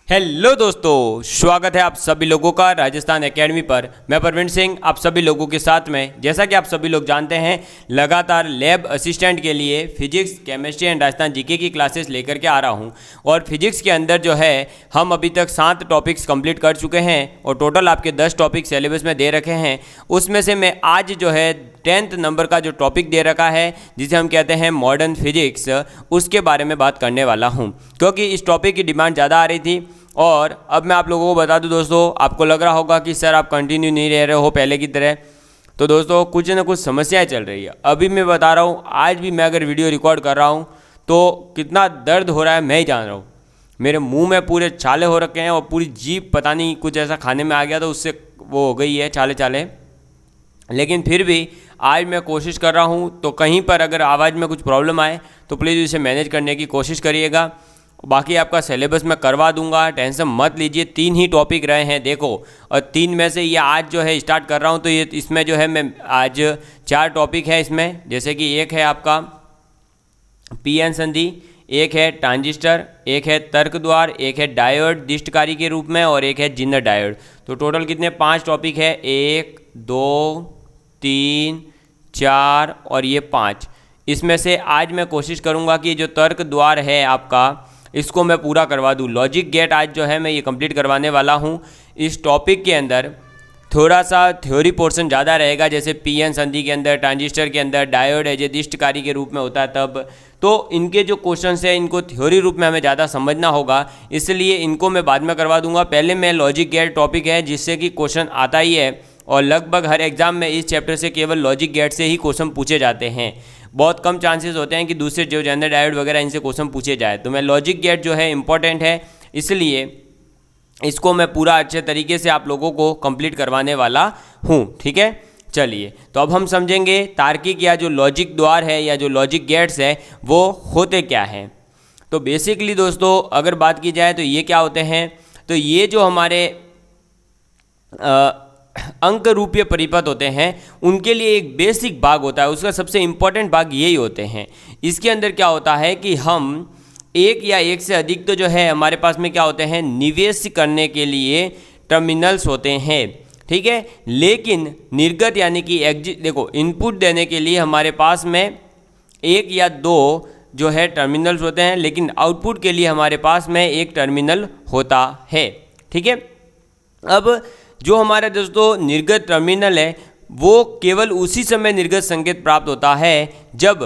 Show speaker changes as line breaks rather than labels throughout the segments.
Hello दोस्तों, स्वागत है आप सभी लोगों का राजस्थान एकेडमी पर। मैं प्रवीण सिंह आप सभी लोगों के साथ में। जैसा कि आप सभी लोग जानते हैं, लगातार लैब असिस्टेंट के लिए physics, chemistry and Rajasthan GK की क्लासेस लेकर के आ रहा हूं। और फिजिक्स के अंदर जो है हम अभी तक 7 टॉपिक्स कंप्लीट कर चुके हैं और टोटल आपके 10 टॉपिक सिलेबस में दे रखे हैं। उसमें से मैं आज जो है 10th नंबर का जो टॉपिक दे रखा है, जिसे हम कहते हैं मॉडर्न फिजिक्स, उसके बारे में बात करने वाला हूँ, क्योंकि इस टॉपिक की डिमांड ज़्यादा आ रही थी। और अब मैं आप लोगों को बता दूं दोस्तों, आपको लग रहा होगा कि सर आप कंटिन्यू नहीं रह रहे हो पहले की तरह। तो दोस्तों कुछ ना कुछ समस्याएं चल रही है। अभी मैं बता रहा हूँ, आज भी मैं अगर वीडियो रिकॉर्ड कर रहा हूँ तो कितना दर्द हो रहा है मैं ही जान रहा हूँ। मेरे मुंह में पूरे छाले हो रखे हैं और पूरी जीभ पता नहीं कुछ ऐसा खाने में आ गया तो उससे वो हो गई है छाले छाले। लेकिन फिर भी आज मैं कोशिश कर रहा हूँ, तो कहीं पर अगर आवाज़ में कुछ प्रॉब्लम आए तो प्लीज़ इसे मैनेज करने की कोशिश करिएगा। बाकी आपका सिलेबस मैं करवा दूंगा, टेंशन मत लीजिए। 3 ही टॉपिक रहे हैं देखो, और 3 में से ये आज जो है स्टार्ट कर रहा हूँ, तो ये इसमें जो है मैं आज 4 टॉपिक है इसमें। जैसे कि एक है आपका पीएन संधि, एक है ट्रांजिस्टर, एक है तर्क द्वार, एक है डायोड दिष्टकारी के रूप में, और एक है जिन्नर डायोड। तो टोटल कितने 5 टॉपिक है, 1 2 3 4 और ये 5। इसमें से आज मैं कोशिश करूँगा कि जो तर्क द्वार है आपका, इसको मैं पूरा करवा दूँ। लॉजिक गेट आज जो है मैं ये कंप्लीट करवाने वाला हूँ। इस टॉपिक के अंदर थोड़ा सा थ्योरी पोर्शन ज़्यादा रहेगा, जैसे पीएन संधि के अंदर, ट्रांजिस्टर के अंदर, डायोड एज ए दिष्टकारी के रूप में होता है तब। तो इनके जो क्वेश्चंस हैं इनको थ्योरी रूप में हमें ज़्यादा समझना होगा, इसलिए इनको मैं बाद में करवा दूंगा। पहले मैं लॉजिक गेट टॉपिक है जिससे कि क्वेश्चन आता ही है, और लगभग हर एग्जाम में इस चैप्टर से केवल लॉजिक गेट से ही क्वेश्चन पूछे जाते हैं। बहुत कम चांसेस होते हैं कि दूसरे जो जनरल डायोड वगैरह इनसे क्वेश्चन पूछे जाए। तो मैं लॉजिक गेट जो है इंपॉर्टेंट है, इसलिए इसको मैं पूरा अच्छे तरीके से आप लोगों को कंप्लीट करवाने वाला हूँ। ठीक है, चलिए तो अब हम समझेंगे तार्किक या जो लॉजिक द्वार है या जो लॉजिक गेट्स है वो होते क्या हैं। तो बेसिकली दोस्तों अगर बात की जाए तो ये क्या होते हैं, तो ये जो हमारे अंक रूपीय परिपथ होते हैं उनके लिए एक बेसिक भाग होता है, उसका सबसे इम्पोर्टेंट भाग यही होते हैं। इसके अंदर क्या होता है कि हम एक या एक से अधिक तो जो है हमारे पास में क्या होते हैं, निवेश करने के लिए टर्मिनल्स होते हैं। ठीक है, लेकिन निर्गत यानी कि एग्जिट, देखो इनपुट देने के लिए हमारे पास में 1 या 2 जो है टर्मिनल्स होते हैं, लेकिन आउटपुट के लिए हमारे पास में एक टर्मिनल होता है। ठीक है, अब जो हमारा दोस्तों निर्गत टर्मिनल है वो केवल उसी समय निर्गत संकेत प्राप्त होता है जब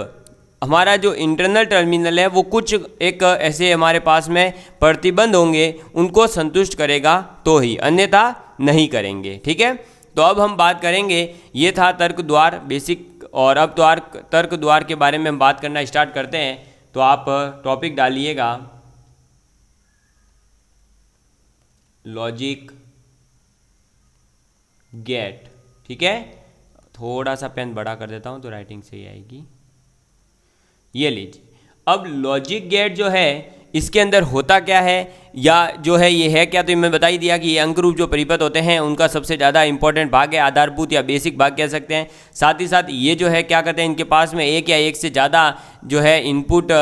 हमारा जो इंटरनल टर्मिनल है वो कुछ एक ऐसे हमारे पास में प्रतिबंध होंगे, उनको संतुष्ट करेगा तो ही, अन्यथा नहीं करेंगे। ठीक है, तो अब हम बात करेंगे, ये था तर्क द्वार बेसिक, और अब तर्क द्वार के बारे में हम बात करना स्टार्ट करते हैं। तो आप टॉपिक डालिएगा लॉजिक गेट। ठीक है, थोड़ा सा पेन बड़ा कर देता हूं तो राइटिंग सही आएगी। ये लीजिए, अब लॉजिक गेट जो है इसके अंदर होता क्या है या जो है ये है क्या, तो मैं बता ही दिया कि ये अंक रूप जो परिपथ होते हैं उनका सबसे ज़्यादा इंपॉर्टेंट भाग है, आधारभूत या बेसिक भाग कह सकते हैं। साथ ही साथ ये जो है क्या कहते हैं, इनके पास में एक या एक से ज़्यादा जो है इनपुट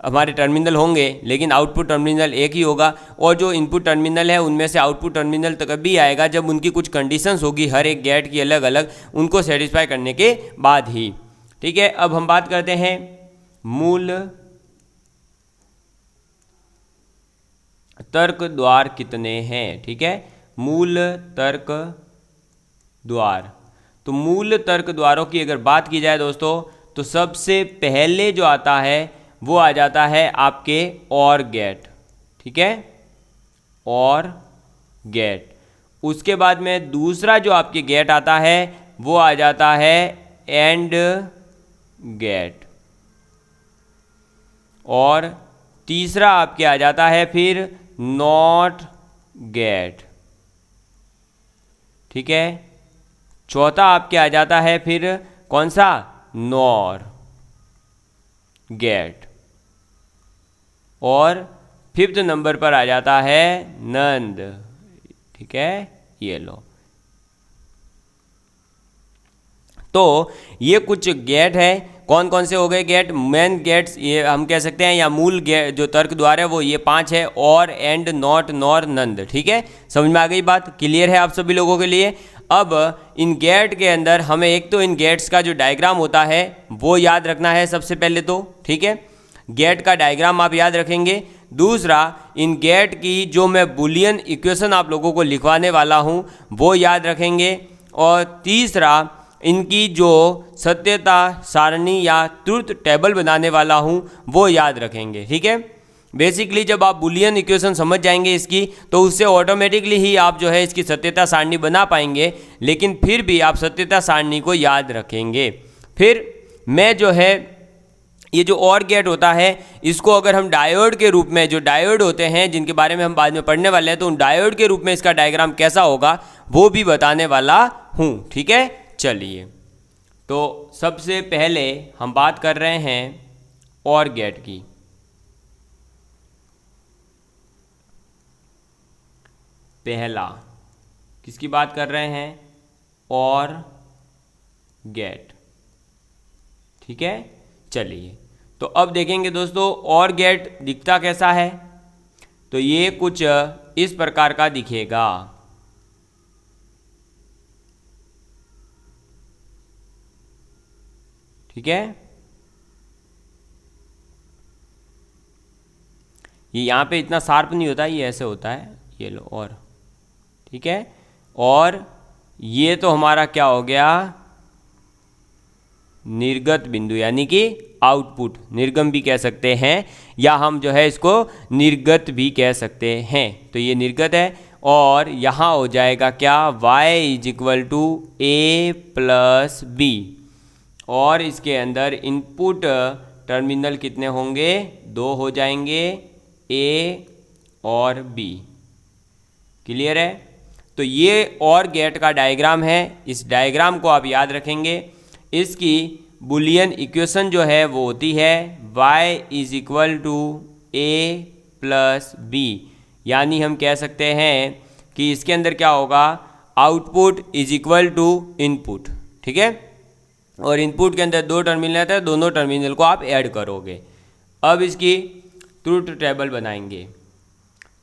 हमारे टर्मिनल होंगे, लेकिन आउटपुट टर्मिनल एक ही होगा। और जो इनपुट टर्मिनल है उनमें से आउटपुट टर्मिनल तक भी आएगा जब उनकी कुछ कंडीशंस होगी, हर एक गेट की अलग अलग, उनको सेटिस्फाई करने के बाद ही। ठीक है, अब हम बात करते हैं मूल तर्क द्वार कितने हैं। ठीक है, मूल तर्क द्वार। तो मूल तर्क द्वारों की अगर बात की जाए दोस्तों, तो सबसे पहले जो आता है वो आ जाता है आपके और गेट। ठीक है, और गेट। उसके बाद में दूसरा जो आपके गेट आता है वो आ जाता है एंड गेट, और तीसरा आपके आ जाता है फिर नॉट गेट। ठीक है, चौथा आपके आ जाता है फिर कौन सा, नॉर गेट, और 5th नंबर पर आ जाता है नंद। ठीक है, ये लो। तो ये कुछ गेट है, कौन कौन से हो गए गेट, मेन गेट्स ये हम कह सकते हैं, या मूल गेट जो तर्क द्वार है वो ये 5 है, और, एंड, नॉट, नॉर, नंद। ठीक है, समझ में आ गई बात, क्लियर है आप सभी लोगों के लिए। अब इन गेट के अंदर हमें एक तो इन गेट्स का जो डायग्राम होता है वो याद रखना है सबसे पहले तो। ठीक है, गेट का डायग्राम आप याद रखेंगे। दूसरा, इन गेट की जो मैं बुलियन इक्वेशन आप लोगों को लिखवाने वाला हूँ वो याद रखेंगे। और तीसरा, इनकी जो सत्यता सारणी या ट्रुथ टेबल बनाने वाला हूँ वो याद रखेंगे। ठीक है, बेसिकली जब आप बुलियन इक्वेशन समझ जाएंगे इसकी, तो उससे ऑटोमेटिकली ही आप जो है इसकी सत्यता सारणी बना पाएंगे, लेकिन फिर भी आप सत्यता सारणी को याद रखेंगे। फिर मैं जो है ये जो और गेट होता है इसको अगर हम डायोड के रूप में, जो डायोड होते हैं जिनके बारे में हम बाद में पढ़ने वाले हैं, तो उन डायोड के रूप में इसका डायग्राम कैसा होगा वो भी बताने वाला हूँ। ठीक है, चलिए, तो सबसे पहले हम बात कर रहे हैं और गेट की। पहला किसकी बात कर रहे हैं, और गेट। ठीक है, चलिए, तो अब देखेंगे दोस्तों और गेट दिखता कैसा है। तो ये कुछ इस प्रकार का दिखेगा। ठीक है, ये यहाँ पे इतना शार्प नहीं होता, ये ऐसे होता है, ये लो, और ठीक है, और ये तो हमारा क्या हो गया, निर्गत बिंदु, यानी कि आउटपुट, निर्गम भी कह सकते हैं, या हम जो है इसको निर्गत भी कह सकते हैं। तो ये निर्गत है, और यहाँ हो जाएगा क्या, y = a + b, और इसके अंदर इनपुट टर्मिनल कितने होंगे, 2 हो जाएंगे, A और B। क्लियर है, तो ये और गेट का डायग्राम है, इस डायग्राम को आप याद रखेंगे। इसकी बुलियन इक्वेशन जो है वो होती है y = a + b, यानी हम कह सकते हैं कि इसके अंदर क्या होगा, आउटपुट = इनपुट। ठीक है, और इनपुट के अंदर 2 टर्मिनल रहता है, दोनों टर्मिनल को आप ऐड करोगे। अब इसकी ट्रुथ टेबल बनाएंगे,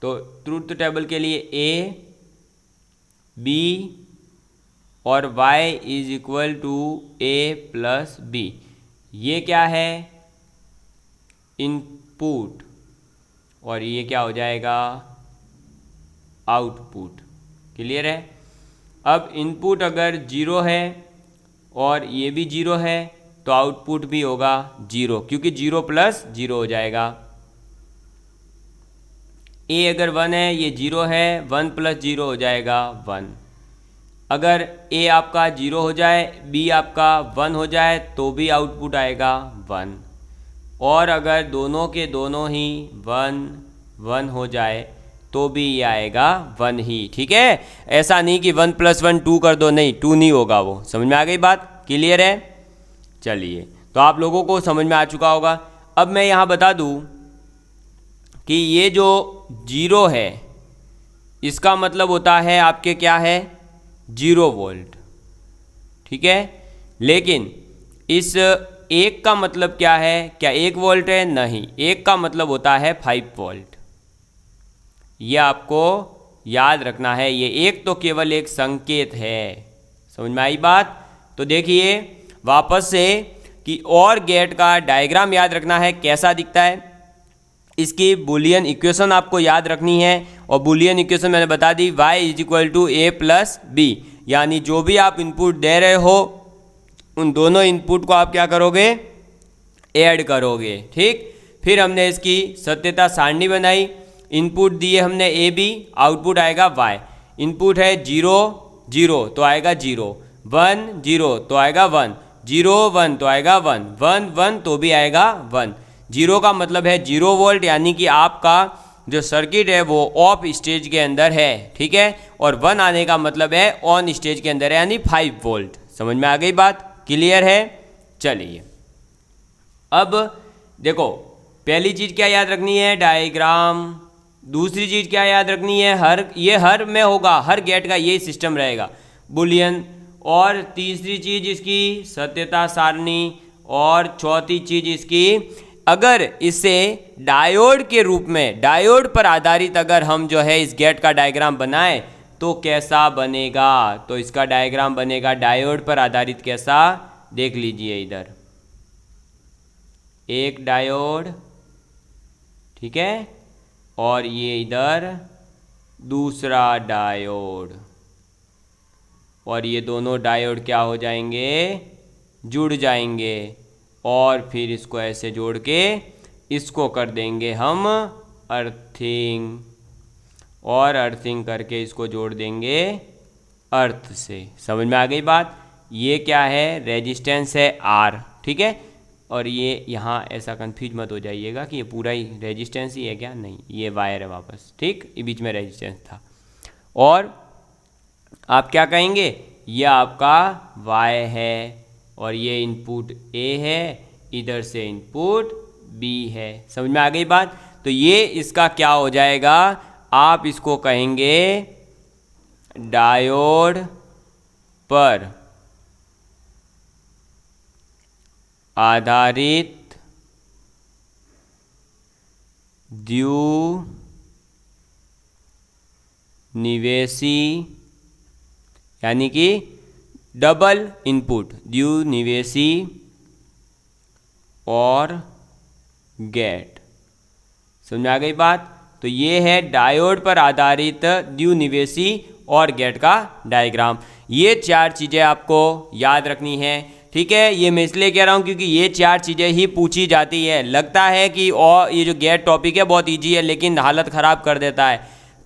तो ट्रुथ टेबल के लिए a, b और y = a + b, ये क्या है, इनपुट, और ये क्या हो जाएगा, आउटपुट। क्लियर है, अब इनपुट अगर 0 है और ये भी 0 है तो आउटपुट भी होगा 0, क्योंकि 0 + 0 हो जाएगा। a अगर 1 है, ये 0 है, 1 + 0 हो जाएगा 1। अगर a आपका 0 हो जाए, b आपका 1 हो जाए, तो भी आउटपुट आएगा 1। और अगर दोनों के दोनों ही 1 1 हो जाए तो भी ये आएगा 1 ही। ठीक है, ऐसा नहीं कि 1 + 1 2 कर दो, नहीं, 2 नहीं होगा वो। समझ में आ गई बात, क्लियर है। चलिए, तो आप लोगों को समझ में आ चुका होगा। अब मैं यहाँ बता दूँ कि ये जो 0 है इसका मतलब होता है आपके क्या है, 0 वोल्ट। ठीक है, लेकिन इस 1 का मतलब क्या है, क्या 1 वोल्ट है, नहीं, 1 का मतलब होता है 5 वोल्ट। ये आपको याद रखना है, ये 1 तो केवल एक संकेत है। समझ में आई बात। तो देखिए वापस से कि और गेट का डायग्राम याद रखना है कैसा दिखता है, इसकी बुलियन इक्वेशन आपको याद रखनी है, और बुलियन इक्वेशन मैंने बता दी, y = a + b, यानी जो भी आप इनपुट दे रहे हो उन दोनों इनपुट को आप क्या करोगे, ऐड करोगे। ठीक, फिर हमने इसकी सत्यता सारणी बनाई, इनपुट दिए हमने a b, आउटपुट आएगा y। इनपुट है 0 0 तो आएगा 0, 1 0 तो आएगा 1, 0 1 तो आएगा 1, 1 1 तो भी आएगा 1। 0 का मतलब है 0 वोल्ट, यानी कि आपका जो सर्किट है वो ऑफ स्टेज के अंदर है। ठीक है, और 1 आने का मतलब है ऑन स्टेज के अंदर है, यानी 5 वोल्ट। समझ में आ गई बात, क्लियर है। चलिए, अब देखो पहली चीज़ क्या याद रखनी है, डायग्राम। दूसरी चीज़ क्या याद रखनी है, ये हर में होगा, हर गेट का यही सिस्टम रहेगा, बुलियन और तीसरी चीज इसकी सत्यता सारणी, और चौथी चीज इसकी, अगर इसे डायोड के रूप में, डायोड पर आधारित अगर हम जो है इस गेट का डायग्राम बनाएं तो कैसा बनेगा। तो इसका डायग्राम बनेगा डायोड पर आधारित कैसा, देख लीजिए इधर एक डायोड, ठीक है, और ये इधर दूसरा डायोड, और ये दोनों डायोड क्या हो जाएंगे, जुड़ जाएंगे, और फिर इसको ऐसे जोड़ के इसको कर देंगे हम अर्थिंग, और अर्थिंग करके इसको जोड़ देंगे अर्थ से। समझ में आ गई बात। ये क्या है, रेजिस्टेंस है आर, ठीक है, और ये यहाँ ऐसा कंफ्यूज मत हो जाइएगा कि ये पूरा ही रेजिस्टेंस ही है क्या, नहीं, ये वायर है वापस, ठीक, ये बीच में रेजिस्टेंस था। और आप क्या कहेंगे, ये आपका Y है, और ये इनपुट A है, इधर से इनपुट B है। समझ में आ गई बात। तो ये इसका क्या हो जाएगा, आप इसको कहेंगे डायोड पर आधारित द्विनिवेशी, यानी कि डबल इनपुट द्विनिवेशी और गेट। समझ में आ गई बात। तो ये है डायोड पर आधारित द्विनिवेशी और गेट का डायग्राम। ये चार चीज़ें आपको याद रखनी है, ठीक है। ये मैं इसलिए कह रहा हूँ क्योंकि ये चार चीज़ें ही पूछी जाती है। लगता है कि और ये जो गेट टॉपिक है बहुत इजी है, लेकिन हालत ख़राब कर देता है।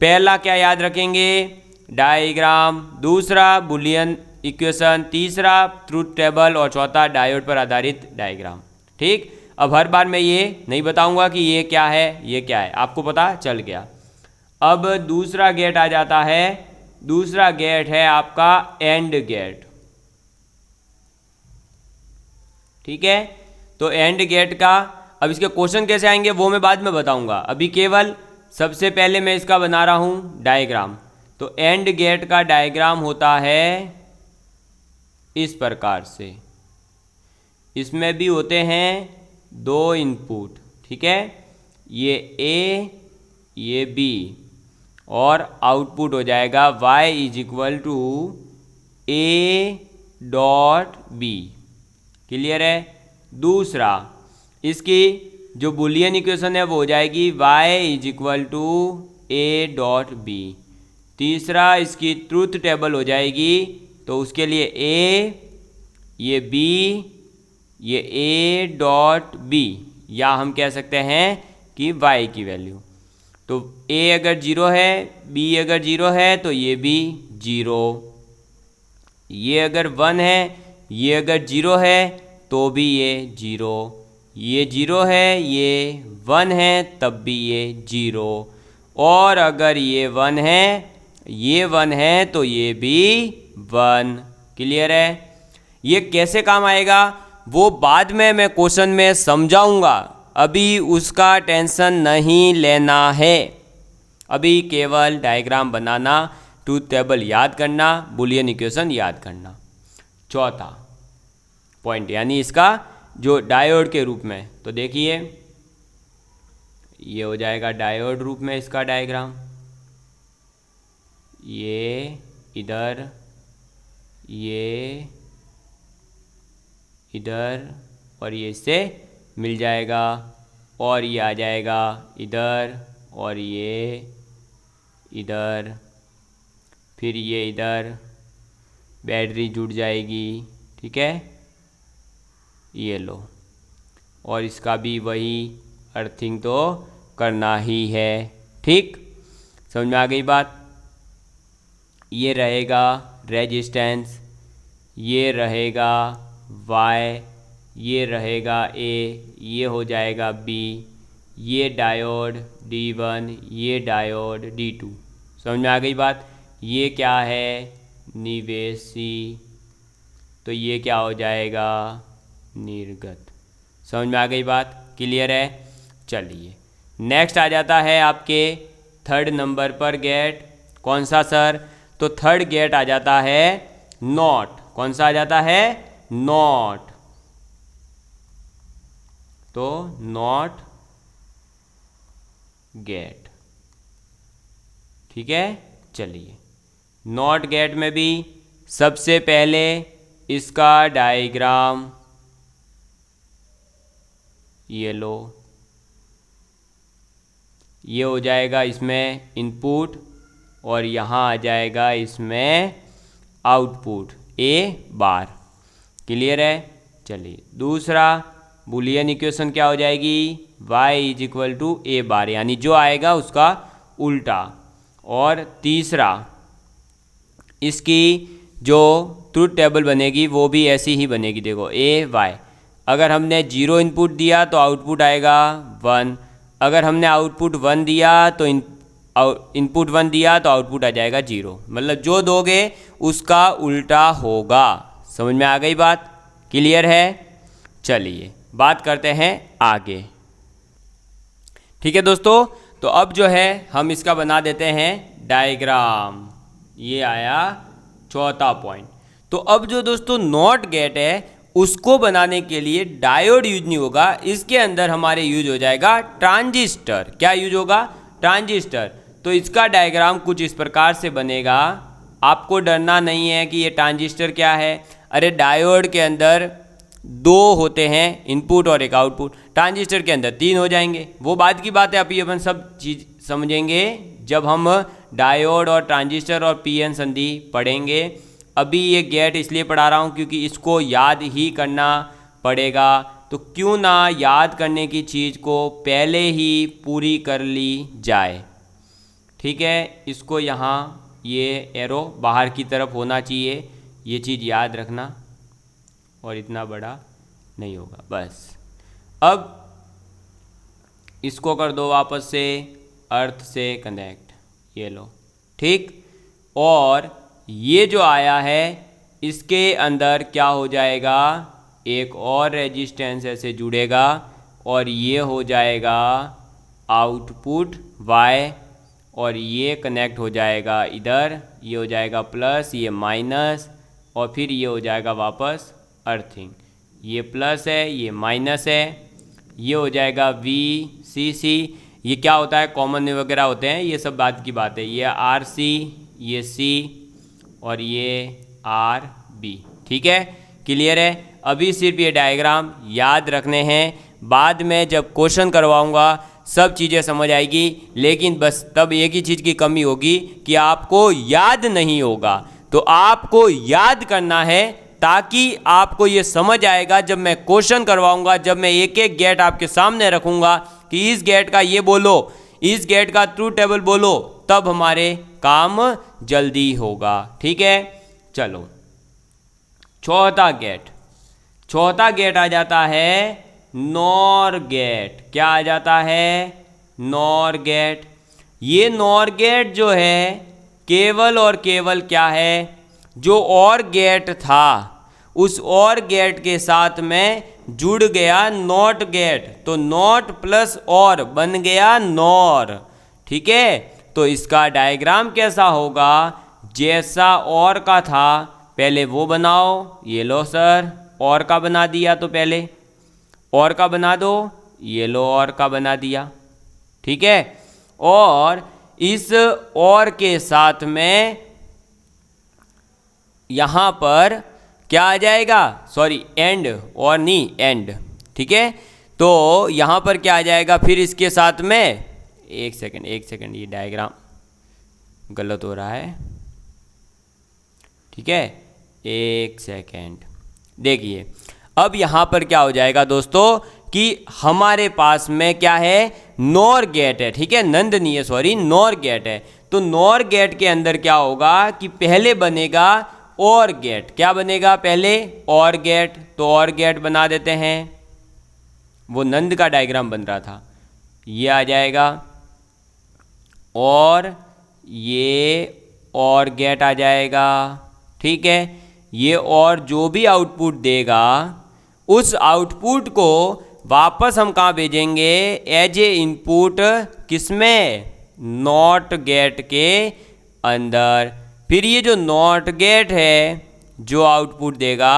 पहला क्या याद रखेंगे, डायग्राम, दूसरा बुलियन इक्वेशन, तीसरा ट्रूथ टेबल, और चौथा डायोड पर आधारित डायग्राम, ठीक। अब हर बार मैं ये नहीं बताऊंगा कि ये क्या है, ये क्या है, आपको पता चल गया। अब दूसरा गेट आ जाता है, दूसरा गेट है आपका एंड गेट, ठीक है। तो एंड गेट का अब इसके क्वेश्चन कैसे आएंगे वो मैं बाद में बताऊंगा, अभी केवल सबसे पहले मैं इसका बना रहा हूं डायग्राम। तो एंड गेट का डायग्राम होता है इस प्रकार से, इसमें भी होते हैं दो इनपुट, ठीक है, ये A ये B, और आउटपुट हो जाएगा y is equal to A dot B। Clear है। दूसरा इसकी जो बुलियन इक्वेशन है वो हो जाएगी y is equal to A dot B। तीसरा इसकी ट्रूथ टेबल हो जाएगी, तो उसके लिए A ये B ये A डॉट B, या हम कह सकते हैं कि y की वैल्यू। तो A अगर 0 है, B अगर 0 है तो ये भी 0, ये अगर 1 है, ये अगर 0 है तो भी ये 0, ये 0 है, ये 1 है तब भी ये 0, और अगर ये 1 है, ये 1 है तो ये भी 1। क्लियर है। ये कैसे काम आएगा वो बाद में मैं क्वेश्चन में समझाऊंगा, अभी उसका टेंशन नहीं लेना है। अभी केवल डायग्राम बनाना, ट्रूथ टेबल याद करना, बुलियन इक्वेशन याद करना। चौथा पॉइंट यानी इसका जो डायोड के रूप में, तो देखिए ये हो जाएगा डायोड रूप में इसका डायग्राम, ये इधर, ये इधर, और ये इससे मिल जाएगा, और ये आ जाएगा इधर, और ये इधर, फिर ये इधर बैटरी जुड़ जाएगी, ठीक है, ये लो, और इसका भी वही अर्थिंग तो करना ही है, ठीक। समझ में आ गई बात। ये रहेगा रेजिस्टेंस, ये रहेगा Y, ये रहेगा A, ये हो जाएगा B, ये डायोड D1, ये डायोड D2। समझ में आ गई बात। ये क्या है, निवेशी, तो ये क्या हो जाएगा, निर्गत। समझ में आ गई बात। क्लियर है। चलिए नेक्स्ट आ जाता है आपके थर्ड नंबर पर गेट। कौन सा सर, तो थर्ड गेट आ जाता है नॉट। कौन सा आ जाता है, नॉट। तो नॉट गेट, ठीक है। चलिए नॉट गेट में भी सबसे पहले इसका डायग्राम ये लो, ये हो जाएगा इसमें इनपुट और यहाँ आ जाएगा इसमें आउटपुट ए बार। क्लियर है। चलिए दूसरा बुलियन इक्वेशन क्या हो जाएगी, y इज इक्वल टू ए बार, यानी जो आएगा उसका उल्टा। और तीसरा इसकी जो ट्रूथ टेबल बनेगी वो भी ऐसी ही बनेगी। देखो ए वाई, अगर हमने 0 इनपुट दिया तो आउटपुट आएगा 1, अगर हमने आउटपुट 1 दिया तो इनपुट 1 दिया तो आउटपुट आ जाएगा 0। मतलब जो दोगे उसका उल्टा होगा। समझ में आ गई बात, क्लियर है। चलिए बात करते हैं आगे। ठीक है दोस्तों, तो अब जो है हम इसका बना देते हैं डायग्राम। ये आया चौथा पॉइंट। तो अब जो दोस्तों नॉट गेट है उसको बनाने के लिए डायोड यूज नहीं होगा, इसके अंदर हमारे यूज हो जाएगा ट्रांजिस्टर। क्या यूज होगा, ट्रांजिस्टर। तो इसका डायग्राम कुछ इस प्रकार से बनेगा। आपको डरना नहीं है कि ये ट्रांजिस्टर क्या है, अरे डायोड के अंदर 2 होते हैं, इनपुट और एक आउटपुट। ट्रांजिस्टर के अंदर 3 हो जाएंगे, वो बाद की बात है। अभी अपन सब चीज़ समझेंगे जब हम डायोड और ट्रांजिस्टर और पीएन संधि पढ़ेंगे। अभी ये गेट इसलिए पढ़ा रहा हूँ क्योंकि इसको याद ही करना पड़ेगा। तो क्यों ना याद करने की चीज़ को पहले ही पूरी कर ली जाए। ठीक है, इसको यहाँ ये एरो बाहर की तरफ होना चाहिए, ये चीज़ याद रखना, और इतना बड़ा नहीं होगा बस। अब इसको कर दो वापस से अर्थ से कनेक्ट, ये लो, ठीक। और ये जो आया है इसके अंदर क्या हो जाएगा, एक और रेजिस्टेंस ऐसे जुड़ेगा और ये हो जाएगा आउटपुट y, और ये कनेक्ट हो जाएगा इधर, ये हो जाएगा प्लस, ये माइनस, और फिर ये हो जाएगा वापस अर्थिंग। ये प्लस है, ये माइनस है, ये हो जाएगा VCC। ये क्या होता है, कॉमन वगैरह होते हैं, ये सब बात की बात है। ये RC, ये C और ये RB। ठीक है, क्लियर है। अभी सिर्फ ये डायग्राम याद रखने हैं, बाद में जब क्वेश्चन करवाऊंगा सब चीज़ें समझ आएगी। लेकिन बस तब एक ही चीज़ की कमी होगी कि आपको याद नहीं होगा। तो आपको याद करना है ताकि आपको ये समझ आएगा जब मैं क्वेश्चन करवाऊंगा, जब मैं एक एक गेट आपके सामने रखूंगा कि इस गेट का ये बोलो, इस गेट का ट्रूथ टेबल बोलो, तब हमारे काम जल्दी होगा। ठीक है, चलो चौथा गेट आ जाता है नॉर गेट। क्या आ जाता है, नॉर गेट। ये नॉर गेट जो है केवल और केवल क्या है, जो और गेट था उस और गेट के साथ में जुड़ गया नॉट गेट, तो नॉट प्लस और बन गया नॉर। ठीक है, तो इसका डायग्राम कैसा होगा, जैसा और का था पहले वो बनाओ। ये लो सर, और का बना दिया, तो पहले और का बना दो, ये लो और का बना दिया। ठीक है, और इस और के साथ में यहाँ पर क्या आ जाएगा, सॉरी एंड, और नहीं एंड। ठीक है, तो यहाँ पर क्या आ जाएगा फिर इसके साथ में, एक सेकंड, ये डायग्राम गलत हो रहा है। ठीक है, एक सेकंड, देखिए अब यहाँ पर क्या हो जाएगा दोस्तों कि हमारे पास में क्या है, नॉर गेट है। ठीक है, नंद नहीं है, सॉरी, नॉर गेट है। तो नॉर गेट के अंदर क्या होगा कि पहले बनेगा और गेट। क्या बनेगा पहले, और गेट। तो और गेट बना देते हैं, वो नंद का डायग्राम बन रहा था, ये आ जाएगा, और ये और गेट आ जाएगा। ठीक है, ये और जो भी आउटपुट देगा उस आउटपुट को वापस हम कहाँ भेजेंगे, एज ए इनपुट, किसमें, नॉट गेट के अंदर। फिर ये जो नॉट गेट है जो आउटपुट देगा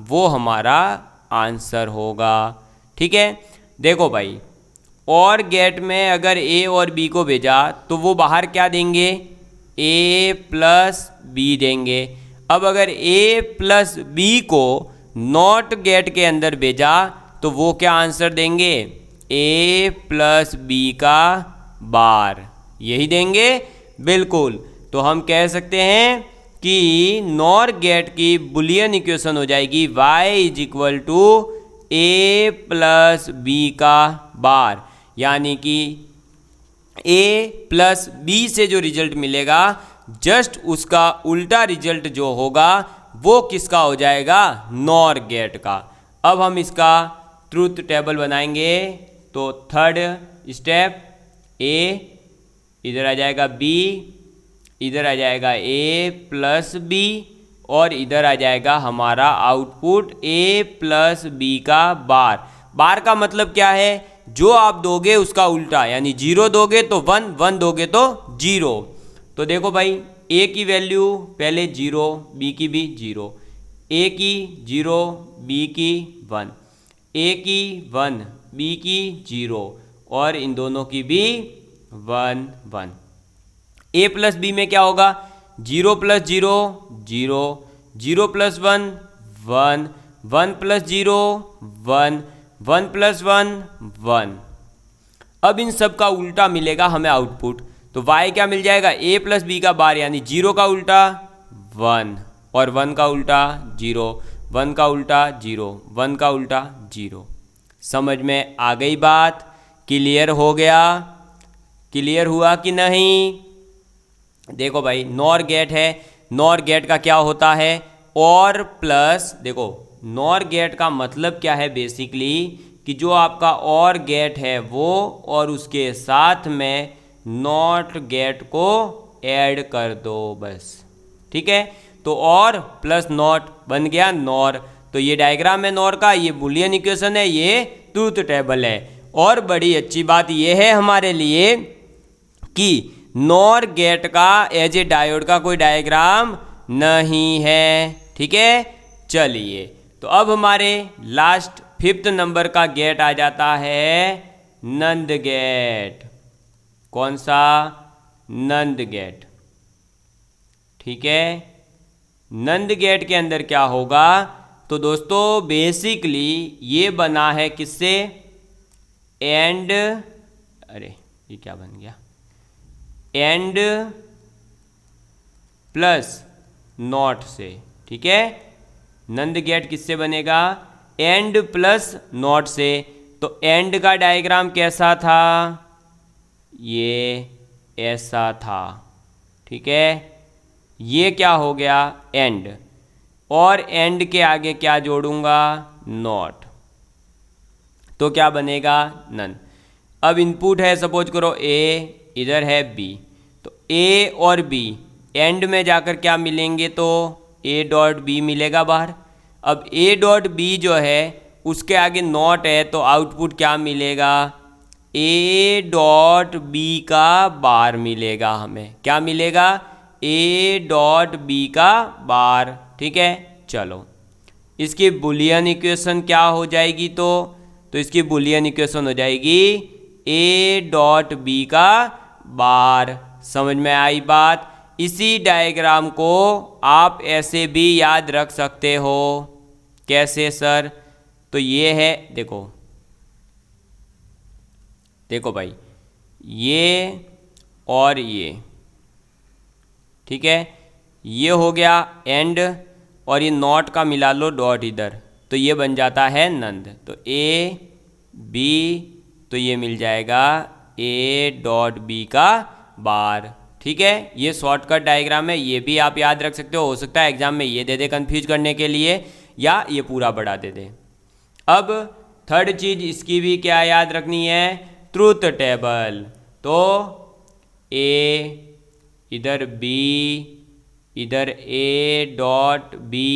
वो हमारा आंसर होगा। ठीक है, देखो भाई, और गेट में अगर ए और बी को भेजा तो वो बाहर क्या देंगे, ए प्लस बी देंगे। अब अगर ए प्लस बी को नॉट गेट के अंदर भेजा तो वो क्या आंसर देंगे, ए प्लस बी का बार, यही देंगे। बिल्कुल, तो हम कह सकते हैं कि नॉर गेट की बुलियन इक्वेशन हो जाएगी y is equal to A plus B का बार, यानी कि a प्लस बी से जो रिजल्ट मिलेगा जस्ट उसका उल्टा रिजल्ट जो होगा वो किसका हो जाएगा, नॉर गेट का। अब हम इसका ट्रूथ टेबल बनाएंगे। तो थर्ड स्टेप, a इधर आ जाएगा b, इधर आ जाएगा a प्लस बी, और इधर आ जाएगा हमारा आउटपुट a प्लस बी का बार। बार का मतलब क्या है, जो आप दोगे उसका उल्टा, यानी 0 दोगे तो 1, 1 दोगे तो 0। तो देखो भाई, a की वैल्यू पहले 0, b की भी 0, a की 0, b की 1, a की 1, b की 0, और इन दोनों की भी 1, 1। a प्लस बी में क्या होगा, 0 प्लस 0 0, 0 प्लस 1 1, 1 प्लस 0 1, 1 प्लस 1 1। अब इन सब का उल्टा मिलेगा हमें आउटपुट, तो y क्या मिल जाएगा, a प्लस बी का बार, यानी 0 का उल्टा 1, और 1 का उल्टा 0, 1 का उल्टा 0, 1 का उल्टा 0। समझ में आ गई बात, क्लियर हो गया, क्लियर हुआ कि नहीं। देखो भाई, नॉर गेट है, नॉर गेट का क्या होता है, और प्लस, देखो नॉर गेट का मतलब क्या है बेसिकली, कि जो आपका और गेट है वो और उसके साथ में नॉट गेट को ऐड कर दो बस। ठीक है, तो और प्लस नॉट बन गया नॉर। तो ये डायग्राम है नॉर का, ये बुलियन इक्वेशन है, ये ट्रूथ टेबल है। और बड़ी अच्छी बात ये है हमारे लिए कि नॉर गेट का एज ए डायोड का कोई डायग्राम नहीं है। ठीक है, चलिए, तो अब हमारे लास्ट 5th नंबर का गेट आ जाता है नंद गेट। कौन सा, नंद गेट। ठीक है, नंद गेट के अंदर क्या होगा, तो दोस्तों बेसिकली ये बना है किससे, एंड, अरे ये क्या बन गया, एंड प्लस नॉट से। ठीक है, नंद गेट किससे बनेगा, एंड प्लस नॉट से। तो एंड का डायग्राम कैसा था, ये ऐसा था। ठीक है, ये क्या हो गया, एंड, और एंड के आगे क्या जोड़ूंगा, नॉट, तो क्या बनेगा, नन। अब इनपुट है, सपोज करो ए, इधर है बी, तो ए और बी एंड में जाकर क्या मिलेंगे, तो ए डॉट बी मिलेगा बाहर। अब ए डॉट बी जो है उसके आगे नॉट है, तो आउटपुट क्या मिलेगा, ए डॉट बी का बार मिलेगा हमें। क्या मिलेगा, ए डॉट बी का बार। ठीक है, चलो इसकी बुलियन इक्वेशन क्या हो जाएगी, तो इसकी बुलियन इक्वेशन हो जाएगी ए डॉट बी का बार। समझ में आई बात। इसी डायग्राम को आप ऐसे भी याद रख सकते हो। कैसे सर, तो ये है, देखो देखो भाई, ये और ये, ठीक है, ये हो गया एंड, और ये नॉट का मिला लो डॉट इधर, तो ये बन जाता है नंद। तो ए बी, तो ये मिल जाएगा ए डॉट बी का बार। ठीक है, ये शॉर्टकट डायग्राम है, ये भी आप याद रख सकते हो सकता है एग्जाम में ये दे दे कंफ्यूज करने के लिए, या ये पूरा बड़ा दे दे। अब थर्ड चीज इसकी भी क्या याद रखनी है, ट्रूथ टेबल। तो ए, इधर बी, इधर ए डॉट बी,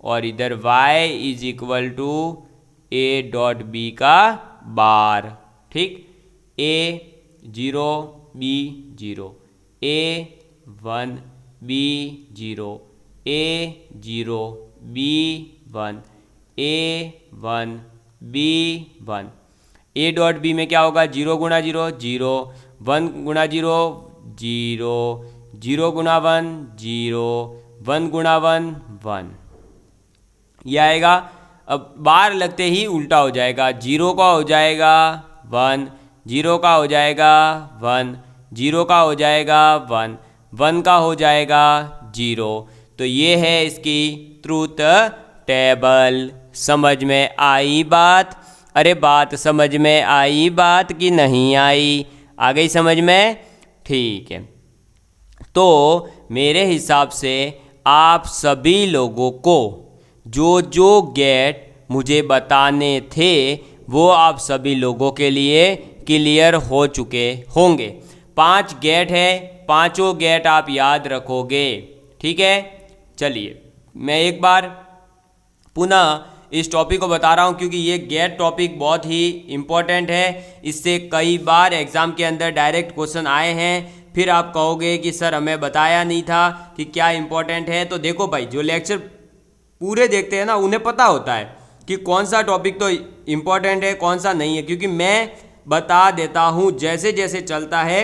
और इधर y is equal to A dot B का बार। ठीक, A 0 B 0, A 1 B 0, A0 B1 A1 B1। A dot B में क्या होगा, 0 गुणा 0 0, 1 गुणा 0 0, 0 गुणा 1 0, 1 गुणा 1 1, ये आएगा। अब बार लगते ही उल्टा हो जाएगा, 0 का हो जाएगा 1, 0 का हो जाएगा 1, 0 का हो जाएगा 1, 1 का हो जाएगा 0। तो ये है इसकी ट्रूथ टेबल। समझ में आई बात? अरे बात समझ में आई बात कि नहीं आई? आ गई समझ में? ठीक है। तो मेरे हिसाब से आप सभी लोगों को जो जो गेट मुझे बताने थे वो आप सभी लोगों के लिए क्लियर हो चुके होंगे। 5 गेट है, पांचों गेट आप याद रखोगे, ठीक है। चलिए मैं एक बार पुनः इस टॉपिक को बता रहा हूँ क्योंकि ये गेट टॉपिक बहुत ही इम्पोर्टेंट है। इससे कई बार एग्ज़ाम के अंदर डायरेक्ट क्वेश्चन आए हैं, फिर आप कहोगे कि सर हमें बताया नहीं था कि क्या इम्पोर्टेंट है। तो देखो भाई, जो लेक्चर पूरे देखते हैं ना उन्हें पता होता है कि कौन सा टॉपिक तो इम्पोर्टेंट है कौन सा नहीं है, क्योंकि मैं बता देता हूँ जैसे जैसे चलता है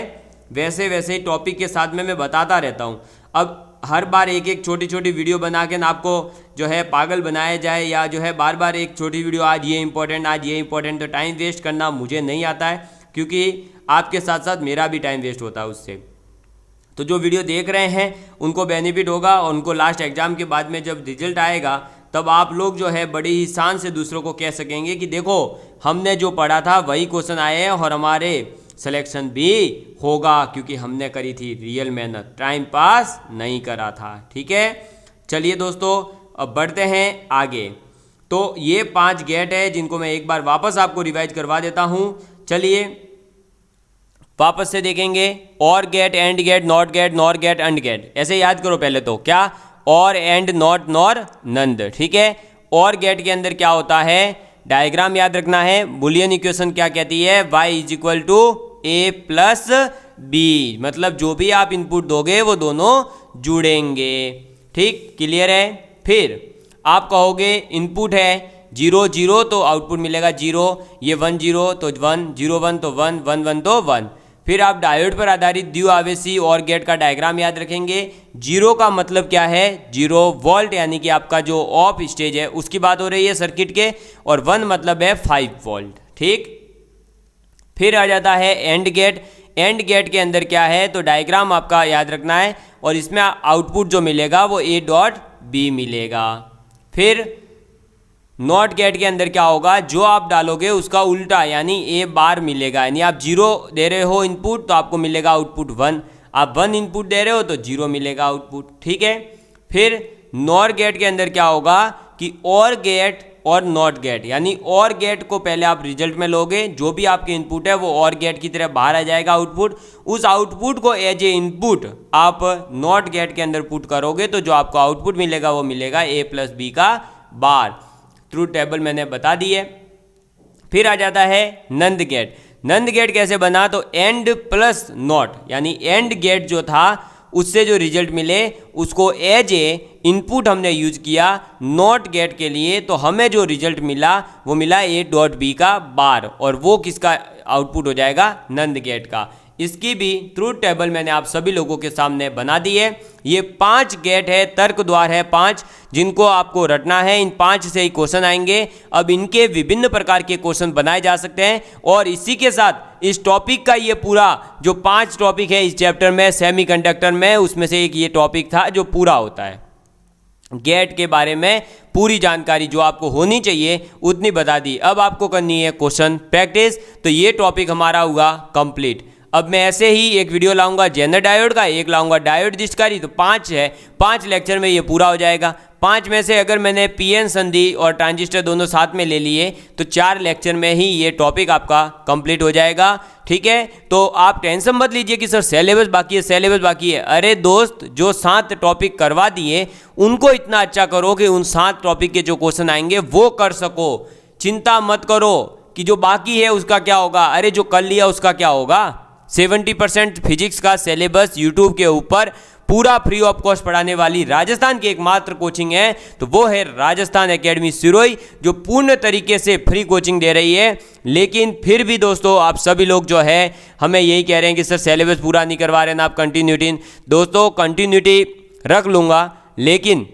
वैसे वैसे ही टॉपिक के साथ में मैं बताता रहता हूँ। अब हर बार एक एक छोटी छोटी वीडियो बना के ना आपको जो है पागल बनाया जाए, या जो है बार बार एक छोटी वीडियो आज ये इंपॉर्टेंट आज ये इंपॉर्टेंट, तो टाइम वेस्ट करना मुझे नहीं आता है, क्योंकि आपके साथ साथ मेरा भी टाइम वेस्ट होता है उससे। तो जो वीडियो देख रहे हैं उनको बेनिफिट होगा, और उनको लास्ट एग्जाम के बाद में जब रिजल्ट आएगा तब आप लोग जो है बड़ी ही शान से दूसरों को कह सकेंगे कि देखो हमने जो पढ़ा था वही क्वेश्चन आए हैं और हमारे सिलेक्शन भी होगा, क्योंकि हमने करी थी रियल मेहनत, टाइम पास नहीं करा था। ठीक है, चलिए दोस्तों अब बढ़ते हैं आगे। तो ये 5 गेट है जिनको मैं एक बार वापस आपको रिवाइज करवा देता हूँ। चलिए वापस से देखेंगे। और gate, AND gate, NOT gate, NOR gate, AND gate, ऐसे याद करो पहले तो। क्या? और, एंड, नॉट, नॉर, नंद। ठीक है। और गेट के अंदर क्या होता है, डायग्राम याद रखना है। बुलियन इक्वेशन क्या कहती है, y is equal to a plus B, मतलब जो भी आप इनपुट दोगे वो दोनों जुड़ेंगे। ठीक, क्लियर है। फिर आप कहोगे इनपुट है 0 0 तो आउटपुट मिलेगा 0, ये 1 0 तो 1, 0 1 तो 1, 1 1 तो 1। फिर आप डायोड पर आधारित द्वि आवेशी और गेट का डायग्राम याद रखेंगे। 0 का मतलब क्या है, 0 वोल्ट, यानी कि आपका जो ऑफ स्टेज है उसकी बात हो रही है सर्किट के, और 1 मतलब है 5 वोल्ट। ठीक, फिर आ जाता है एंड गेट। एंड गेट के अंदर क्या है, तो डायग्राम आपका याद रखना है, और इसमें आउटपुट जो मिलेगा वो a डॉट बी मिलेगा। फिर नॉट गेट के अंदर क्या होगा, जो आप डालोगे उसका उल्टा, यानी ए बार मिलेगा, यानी आप 0 दे रहे हो इनपुट तो आपको मिलेगा आउटपुट 1, आप 1 इनपुट दे रहे हो तो 0 मिलेगा आउटपुट। ठीक है। फिर नॉर गेट के अंदर क्या होगा कि और गेट और नॉट गेट, यानी और गेट को पहले आप रिजल्ट में लोगे, जो भी आपके इनपुट है वो और गेट की तरह बाहर आ जाएगा आउटपुट, उस आउटपुट को एज ए इनपुट आप नॉट गेट के अंदर पुट करोगे तो जो आपको आउटपुट मिलेगा वो मिलेगा a प्लस बी का बार। ट्रूथ टेबल मैंने बता दी है। फिर आ जाता है नंद गेट। नंद गेट कैसे बना, तो एंड प्लस नॉट, यानी एंड गेट जो था उससे जो रिजल्ट मिले उसको एज ए इनपुट हमने यूज किया नॉट गेट के लिए, तो हमें जो रिजल्ट मिला वो मिला a डॉट बी का बार, और वो किसका आउटपुट हो जाएगा, नंद गेट का। इसकी भी ट्रूथ टेबल मैंने आप सभी लोगों के सामने बना दी है। ये 5 गेट है, तर्क द्वार है 5, जिनको आपको रटना है। इन 5 से ही क्वेश्चन आएंगे। अब इनके विभिन्न प्रकार के क्वेश्चन बनाए जा सकते हैं, और इसी के साथ इस टॉपिक का ये पूरा जो 5 टॉपिक है इस चैप्टर में सेमीकंडक्टर में, उसमें से एक ये टॉपिक था जो पूरा होता है। गेट के बारे में पूरी जानकारी जो आपको होनी चाहिए उतनी बता दी। अब आपको करनी है क्वेश्चन प्रैक्टिस, तो ये टॉपिक हमारा हुआ कंप्लीट। अब मैं ऐसे ही एक वीडियो लाऊंगा जेनर डायोड का, एक लाऊंगा डायोड डिस्कारी, तो 5 है, 5 लेक्चर में ये पूरा हो जाएगा। 5 में से अगर मैंने पीएन संधि और ट्रांजिस्टर दोनों साथ में ले लिए तो 4 लेक्चर में ही ये टॉपिक आपका कंप्लीट हो जाएगा। ठीक है, तो आप टेंशन मत लीजिए कि सर सिलेबस बाकी है, सिलेबस बाकी है। अरे दोस्त, जो 7 टॉपिक करवा दिए उनको इतना अच्छा करो कि उन 7 टॉपिक के जो क्वेश्चन आएंगे वो कर सको। चिंता मत करो कि जो बाकी है उसका क्या होगा, अरे जो कर लिया उसका क्या होगा। 70% फिजिक्स का सिलेबस यूट्यूब के ऊपर पूरा फ्री ऑफ कॉस्ट पढ़ाने वाली राजस्थान की एकमात्र कोचिंग है, तो वो है राजस्थान एकेडमी सिरोही, जो पूर्ण तरीके से फ्री कोचिंग दे रही है। लेकिन फिर भी दोस्तों आप सभी लोग जो है हमें यही कह रहे हैं कि सर सिलेबस पूरा नहीं करवा रहे ना आप कंटिन्यूटी। दोस्तों कंटिन्यूटी रख लूँगा, लेकिन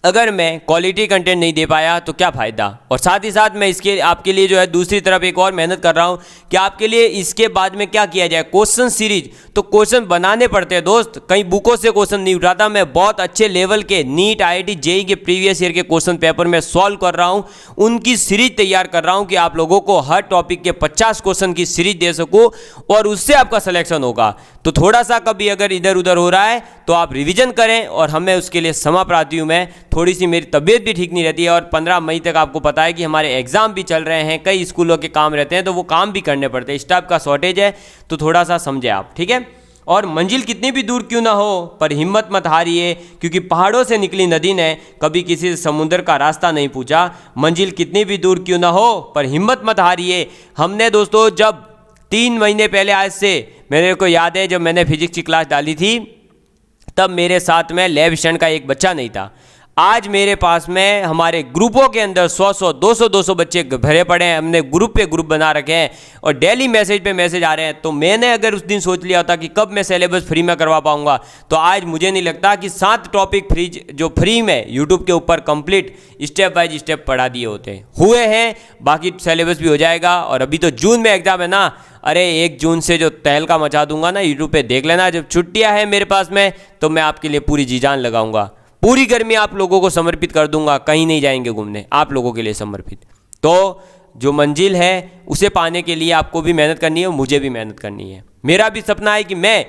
अगर मैं क्वालिटी कंटेंट नहीं दे पाया तो क्या फ़ायदा। और साथ ही साथ मैं इसके आपके लिए जो है दूसरी तरफ एक और मेहनत कर रहा हूँ कि आपके लिए इसके बाद में क्या किया जाए, क्वेश्चन सीरीज। तो क्वेश्चन बनाने पड़ते हैं दोस्त, कहीं बुकों से क्वेश्चन नहीं उठाता मैं, बहुत अच्छे लेवल के नीट IIT JEE के प्रीवियस ईयर के क्वेश्चन पेपर में सॉल्व कर रहा हूँ, उनकी सीरीज तैयार कर रहा हूँ कि आप लोगों को हर टॉपिक के 50 क्वेश्चन की सीरीज दे सकूँ और उससे आपका सिलेक्शन होगा। तो थोड़ा सा कभी अगर इधर उधर हो रहा है तो आप रिवीजन करें और हमें उसके लिए क्षमा प्रार्थी हूँ मैं। थोड़ी सी मेरी तबीयत भी ठीक नहीं रहती है और 15 मई तक आपको पता है कि हमारे एग्जाम भी चल रहे हैं, कई स्कूलों के काम रहते हैं, तो वो काम भी करने पड़ते हैं, स्टाफ का शॉर्टेज है, तो थोड़ा सा समझे आप, ठीक है। और मंजिल कितनी भी दूर क्यों ना हो पर हिम्मत मत हारिए, क्योंकि पहाड़ों से निकली नदी ने कभी किसी से समुद्र का रास्ता नहीं पूछा। मंजिल कितनी भी दूर क्यों ना हो पर हिम्मत मत हारिए। हमने दोस्तों जब 3 महीने पहले आज से, मेरे को याद है जब मैंने फिजिक्स की क्लास डाली थी तब मेरे साथ में लैब स्टैंड का एक बच्चा नहीं था। आज मेरे पास में हमारे ग्रुपों के अंदर 100 200 बच्चे भरे पड़े हैं, हमने ग्रुप पे ग्रुप बना रखे हैं और डेली मैसेज पे मैसेज आ रहे हैं। तो मैंने अगर उस दिन सोच लिया होता कि कब मैं सिलेबस फ्री में करवा पाऊंगा, तो आज मुझे नहीं लगता कि 7 टॉपिक फ्री जो फ्री में यूट्यूब के ऊपर कंप्लीट स्टेप बाय स्टेप पढ़ा दिए होते हुए हैं। बाकी सिलेबस भी हो जाएगा और अभी तो जून में एग्जाम है ना, अरे 1 जून से जो तहलका मचा दूंगा ना, यूट्यूब पे देख लेना। जब छुट्टियां हैं मेरे पास में तो मैं आपके लिए पूरी जी जान लगाऊंगा, पूरी गर्मी आप लोगों को समर्पित कर दूंगा, कहीं नहीं जाएंगे घूमने, आप लोगों के लिए समर्पित। तो जो मंजिल है उसे पाने के लिए आपको भी मेहनत करनी है, मुझे भी मेहनत करनी है। मेरा भी सपना है कि मैं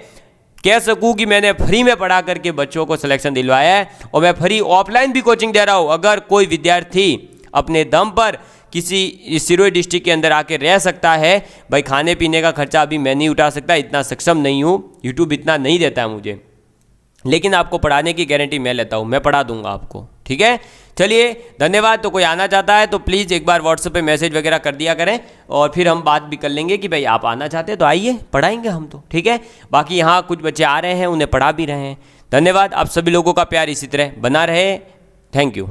कह सकूं कि मैंने फ्री में पढ़ा करके बच्चों को सिलेक्शन दिलवाया है और मैं फ्री ऑफलाइन भी कोचिंग दे रहा हूं। अगर कोई विद्यार्थी अपने दम पर किसी सिरोही डिस्ट्रिक्ट के अंदर आके रह सकता है, भाई खाने पीने का खर्चा अभी मैं नहीं उठा सकता, इतना सक्षम नहीं हूँ, यूट्यूब इतना नहीं देता है मुझे, लेकिन आपको पढ़ाने की गारंटी मैं लेता हूँ, मैं पढ़ा दूंगा आपको, ठीक है। चलिए धन्यवाद। तो कोई आना चाहता है तो प्लीज़ एक बार व्हाट्सएप पे मैसेज वगैरह कर दिया करें और फिर हम बात भी कर लेंगे कि भाई आप आना चाहते हैं तो आइए, पढ़ाएंगे हम तो, ठीक है। बाकी यहाँ कुछ बच्चे आ रहे हैं, उन्हें पढ़ा भी रहे हैं। धन्यवाद। आप सभी लोगों का प्यार इसी तरह बना रहे। Thank you.